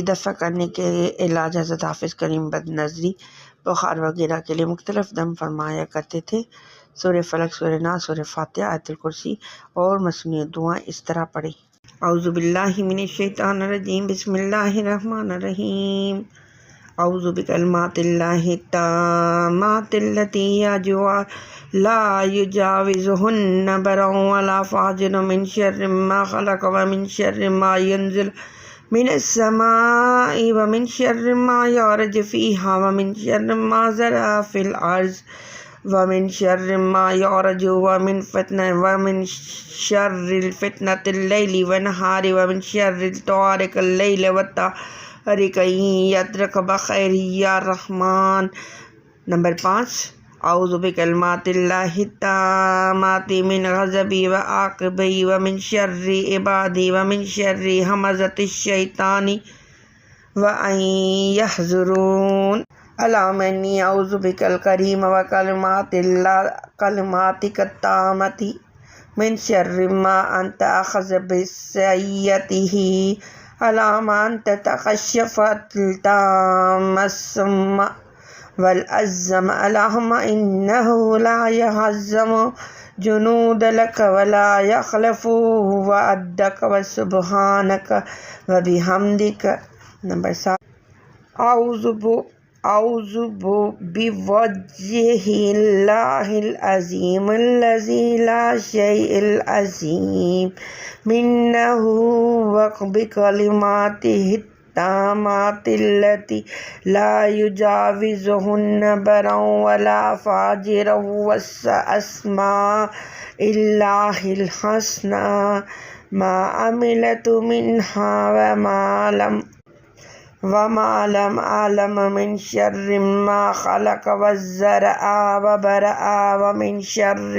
دفع کرنے کے علاج حضرت حافظ کریم بد نظری بخار وغیرہ کے لیے مختلف دم فرمایا کرتے تھے۔ سورہ فلق، سورہ ناس، سورہ فاتحہ، آیت الکرسی اور مصنوعی دعائیں اس طرح پڑھیں۔ اعوذ باللہ من الشیطان الرجیم، بسم اللہ الرحمن الرحیم۔ اعوذ بکلمات اللہ التامات التی لا یجاوزہن بر ولا فاجر من شر ما خلق ومن شر ما ينزل من السماء ومن شر ما يعرج فيها ومن شر ما زرع في الأرض ومن شر ما يعرج ومن شر الفتنة الليل والنهار ومن شر طارق الليل والطارق يطرق بخير یا رحمان۔ نمبر 5، اعوذ بکلمات اللہ التامات من غضبی وعقبی ومن شر عبادی ومن شر ہمزۃ الشیطان وان یحضرون۔ اللہم انی اعوذ بک الکریم کلماتک التامات من شر ما انت اخذ بسیئتہ۔ اللہم انت تکشف التام السم والعظم، اللہم انہ لا یہزم جنود لک ولا یخلف وعدک وسبحانک وبحمدک۔ نمبر 7، اعوذ بوجہ اللہ العظیم الذی لا شیء العظیم منہ وبکلماتہ التامات التی لا یجاوزہن برا ولا فاجرا واسماء اللہ الحسنی ما عملت منہا وما لم أعلم من شر ما خلق والزرع وبرع ومن شر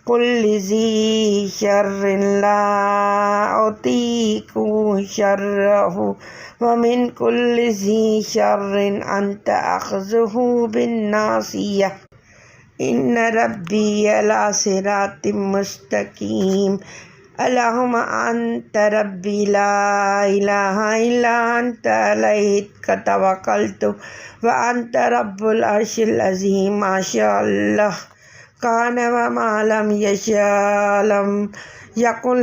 كل ذي شر لا أطيق شره ومن كل ذي شر أنت أخذه بالناصية إن ربي على صراط مستقيم۔ اللہم انت ربی لا الہ الا انت علیک توکلت وانت رب العرش العظیم۔ ما شاء اللہ کان وما لم یشاء لم یکن،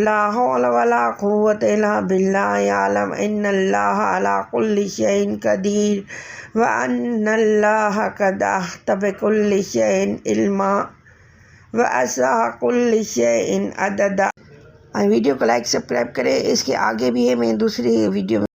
لا حول ولا قوة الا باللہ۔ اعلم ان اللہ علی کل شیء قدیر وان اللہ قد احاط بکل شیء علما وَأَحْصَىٰ كُلَّ شَيْءٍ عَدَدًا۔ ویڈیو کو لائک سبسکرائب کریں، اس کے آگے بھی ہے، میں دوسری ویڈیو میں